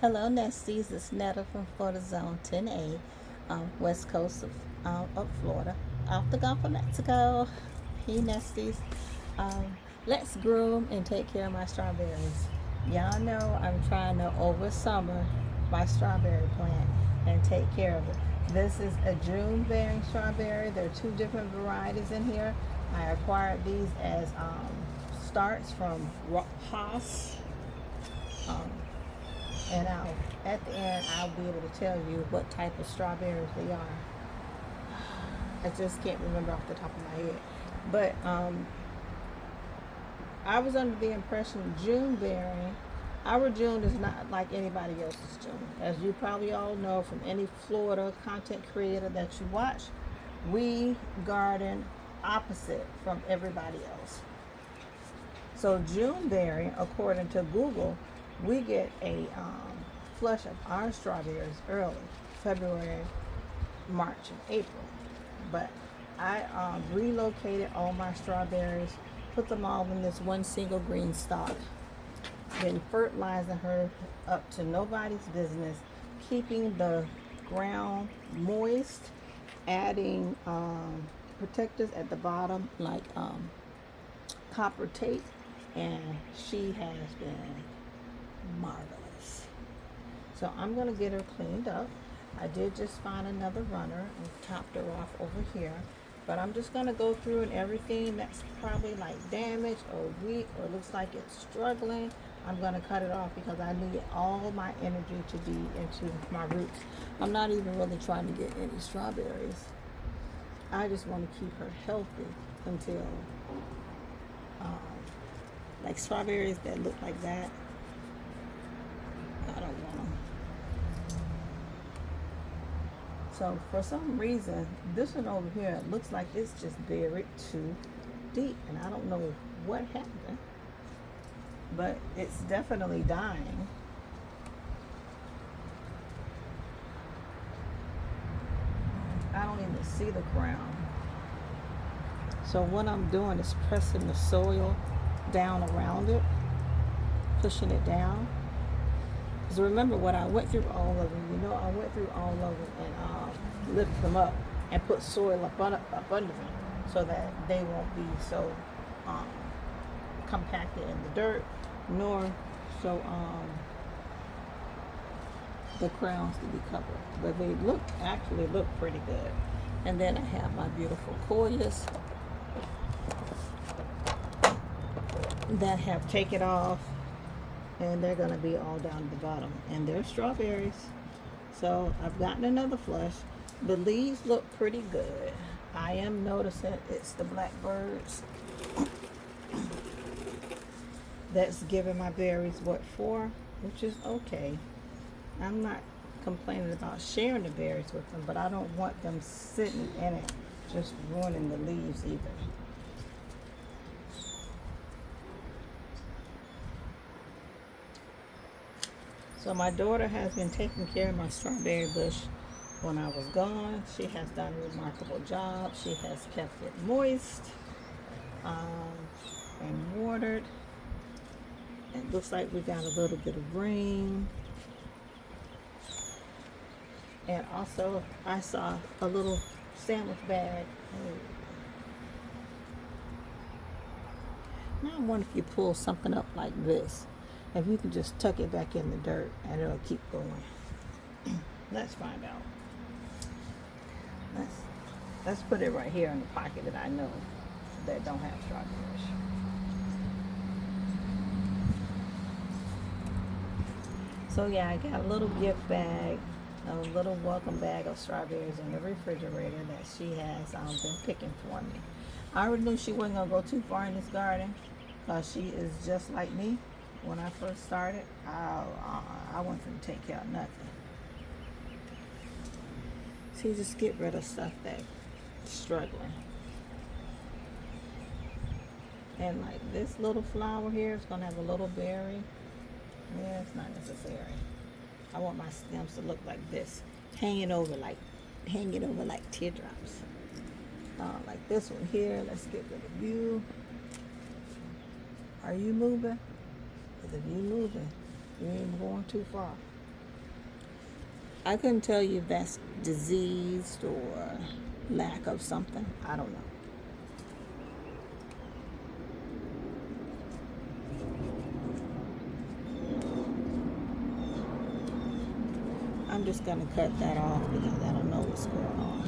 Hello, Nesties. It's Netta from Florida Zone 10A, west coast of Florida, off the Gulf of Mexico. Hey, Nesties. Let's groom and take care of my strawberries. Y'all know I'm trying to over summer my strawberry plant and take care of it. This is a June bearing strawberry. There are two different varieties in here. I acquired these as starts from Haas. Um, and at the end, I'll be able to tell you what type of strawberries they are. I just can't remember off the top of my head. But I was under the impression June bearing, our June is not like anybody else's June. As you probably all know from any Florida content creator that you watch, we garden opposite from everybody else. So June bearing, according to Google, we get a flush of our strawberries early, February, March, and April. But I relocated all my strawberries, put them all in this one single green stalk, been fertilizing her up to nobody's business, keeping the ground moist, adding protectors at the bottom like copper tape, and she has been marvelous. So I'm going to get her cleaned up. I did just find another runner and topped her off over here. But I'm just going to go through and everything that's probably like damaged or weak or looks like it's struggling, I'm going to cut it off because I need all my energy to be into my roots. I'm not even really trying to get any strawberries. I just want to keep her healthy until like strawberries that look like that. I don't want them. So for some reason, this one over here looks like it's just buried too deep, and I don't know what happened, but it's definitely dying. I don't even see the crown. So what I'm doing is pressing the soil down around it, pushing it down. Because remember what I went through all of them. You know, I went through all of them and lifted them up and put soil up under them so that they won't be so compacted in the dirt, nor so the crowns to be covered. But they actually look pretty good. And then I have my beautiful coyas that have taken off, and they're going to be all down at the bottom, and they're strawberries. So I've gotten another flush. The leaves look pretty good. I am noticing it's the blackbirds that's giving my berries what for, which is okay. I'm not complaining about sharing the berries with them, but I don't want them sitting in it just ruining the leaves either. So my daughter has been taking care of my strawberry bush when I was gone. She has done a remarkable job. She has kept it moist and watered. It looks like we got a little bit of rain. And also I saw a little sandwich bag. Now I wonder if you pull something up like this, if you can just tuck it back in the dirt and it'll keep going. Let's find out. Let's put it right here in the pocket that I know that don't have strawberries. So yeah, I got a little gift bag, a little welcome bag of strawberries in the refrigerator that she has been picking for me. I already knew she wasn't gonna go too far in this garden because she is just like me. When I first started, I wasn't to take care of nothing. See, just get rid of stuff that's struggling. And like this little flower here is gonna have a little berry. Yeah, it's not necessary. I want my stems to look like this, hanging over like teardrops. Like this one here. Let's get rid of you. Are you moving? Because if you moving, you ain't going too far. I couldn't tell you if that's diseased or lack of something. I don't know. I'm just gonna cut that off because I don't know what's going on.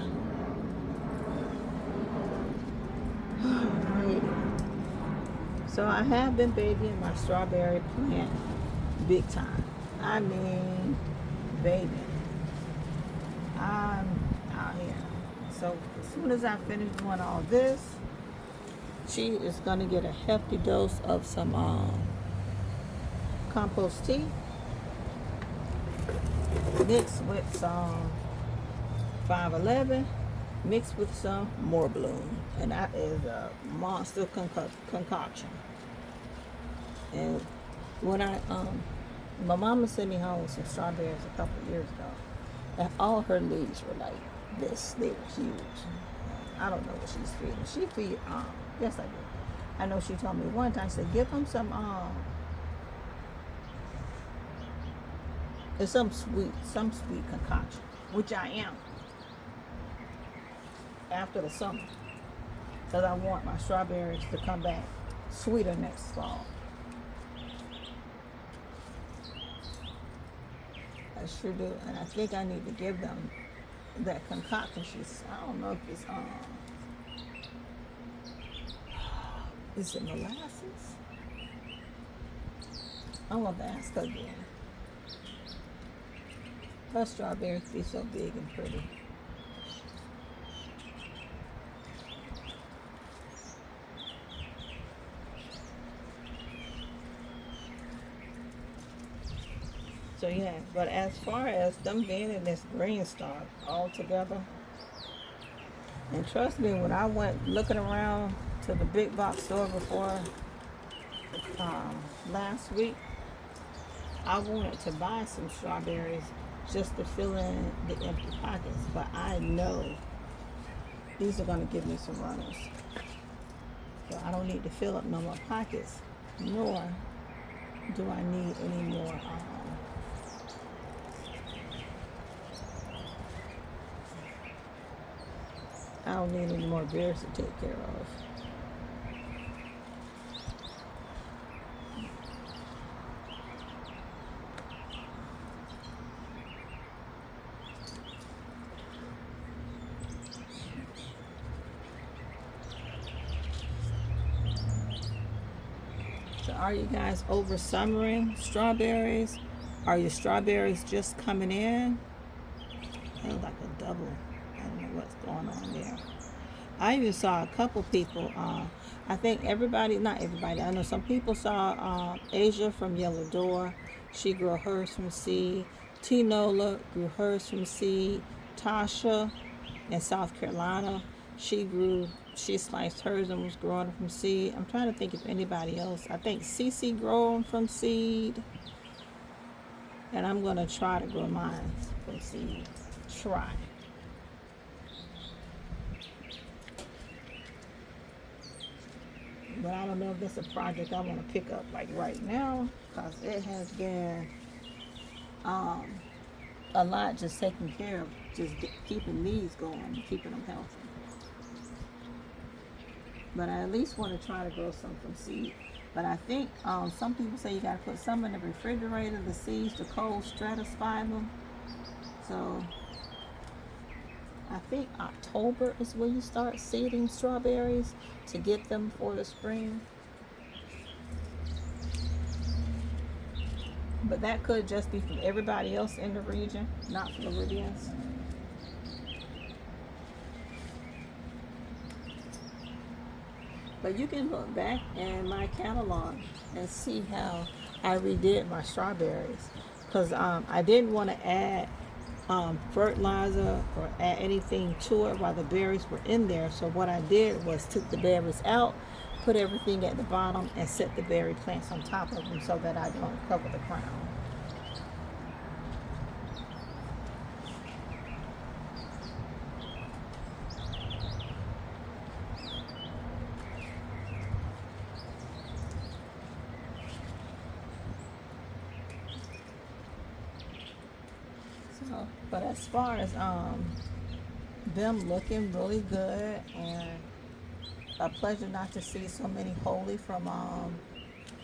Alright. So I have been babying my strawberry plant big time. I mean, baby. I'm out here. So as soon as I finish doing all this, she is gonna get a hefty dose of some compost tea mixed with some 511, mixed with some more bloom, and that is a monster concoction. And when my mama sent me home with some strawberries a couple of years ago, and all her leaves were like this. They were huge. I don't know what she's feeding. She feed yes I do. I know she told me one time, she said, give them some it's some sweet concoction, which I am after the summer, because I want my strawberries to come back sweeter next fall. I sure do, and I think I need to give them that concoction. I don't know if it's is it molasses? I want to ask her again. Her strawberries be so big and pretty. So yeah, but as far as them being in this greenstalk all together, and trust me, when I went looking around to the big box store before last week, I wanted to buy some strawberries just to fill in the empty pockets, but I know these are going to give me some runners. So I don't need to fill up no more pockets, nor do I need any more I don't need any more bears to take care of. So are you guys over summering strawberries? Are your strawberries just coming in? They're like a double. I don't know what's going on there. I even saw a couple people. I think not everybody. I know some people saw Asia from Yellow Door. She grew hers from seed. T-Nola grew hers from seed. Tasha in South Carolina, she sliced hers and was growing from seed. I'm trying to think if anybody else. I think Cece growing from seed. And I'm going to try to grow mine from seed. Try. But I don't know if that's a project I want to pick up like right now, because it has been a lot just taking care of keeping these going and keeping them healthy. But I at least want to try to grow some from seed. But I think some people say you got to put some in the refrigerator, the seeds, to cold stratify them. So I think October is when you start seeding strawberries to get them for the spring. But that could just be from everybody else in the region, not Floridians. But you can look back in my catalog and see how I redid my strawberries. Because I didn't want to add fertilizer or add anything to it while the berries were in there. So what I did was took the berries out, put everything at the bottom, and set the berry plants on top of them so that I don't cover the crown. So, but as far as them looking really good, and a pleasure not to see so many holy from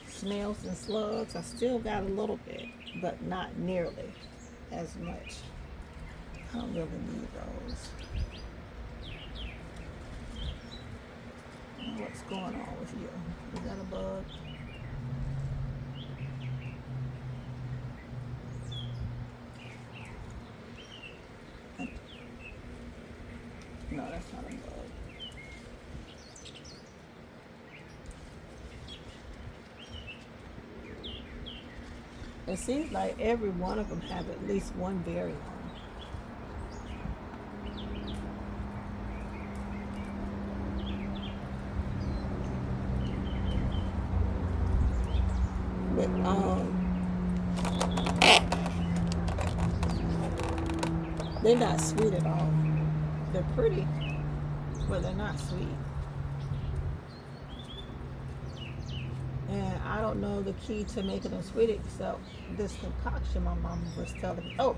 snails and slugs. I still got a little bit, but not nearly as much. I don't really need those. What's going on with you? Is that a bug? No, that's not a bug. It seems like every one of them have at least one berry on them. But they're not sweet at all. They're pretty, but they're not sweet. And I don't know the key to making them sweet except this concoction my mom was telling me. Oh,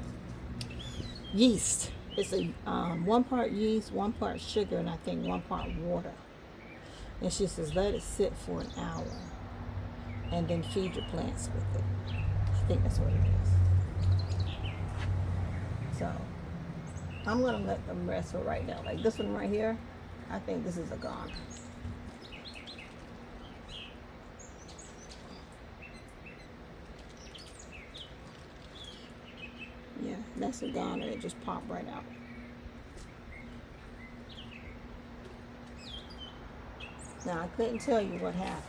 yeast. It's a 1 part yeast, 1 part sugar, and I think 1 part water. And she says let it sit for an hour, and then feed your plants with it. I think that's what it is. So I'm gonna let them rest for right now. Like this one right here, I think this is a goner. Yeah, that's a goner. It just popped right out. Now I couldn't tell you what happened.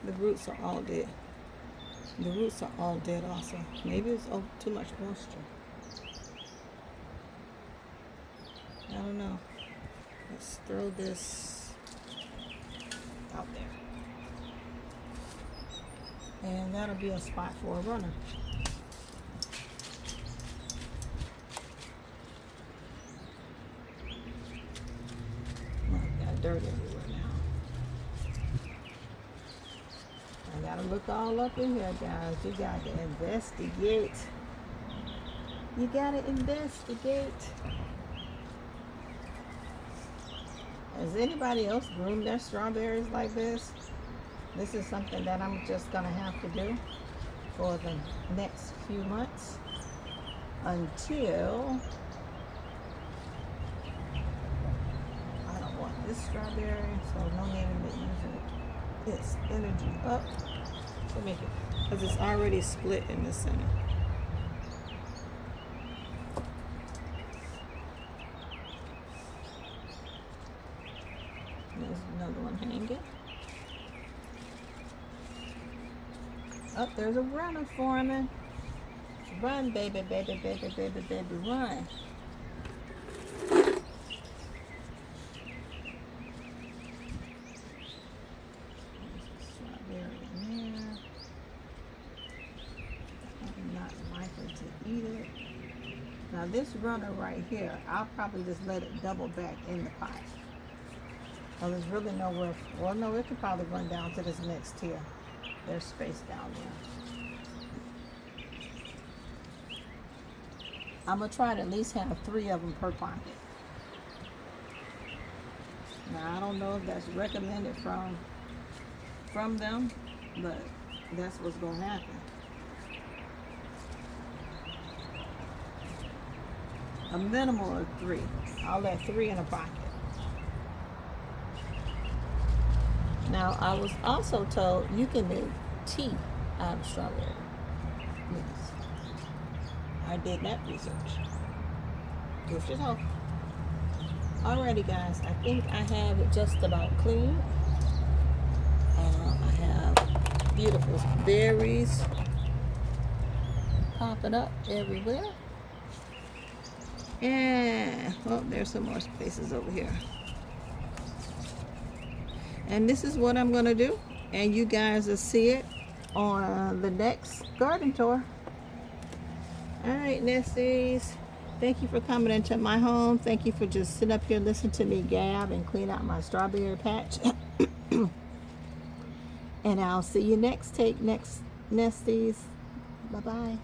The roots are all dead. The roots are all dead also. Maybe it's too much moisture. I don't know. Let's throw this out there. And that'll be a spot for a runner. Oh, I got dirt everywhere now. I gotta look all up in here, guys. You gotta investigate. You gotta investigate. Has anybody else groomed their strawberries like this? This is something that I'm just gonna have to do for the next few months until I don't want this strawberry, so no need in using its energy up to make it, because it's already split in the center. There's another one hanging. Oh, there's a runner forming. Run, baby, baby, baby, baby, baby, run. Strawberry in there. I'm not likely to eat it. Now this runner right here, I'll probably just let it double back in the pot. Well, there's really nowhere. Well, no, it could probably run down to this next tier. There's space down there. I'm going to try to at least have 3 of them per pocket. Now, I don't know if that's recommended from them, but that's what's going to happen. A minimum of 3. I'll let 3 in a pocket. Now, I was also told you can make tea out of strawberry. Yes. I did that research. Gift yourself. Alrighty, guys. I think I have it just about clean. I have beautiful berries popping up everywhere. And, oh, there's some more spaces over here. And this is what I'm going to do. And you guys will see it on the next garden tour. All right, nesties. Thank you for coming into my home. Thank you for just sitting up here and listening to me gab and clean out my strawberry patch. And I'll see you next take, next nesties. Bye-bye.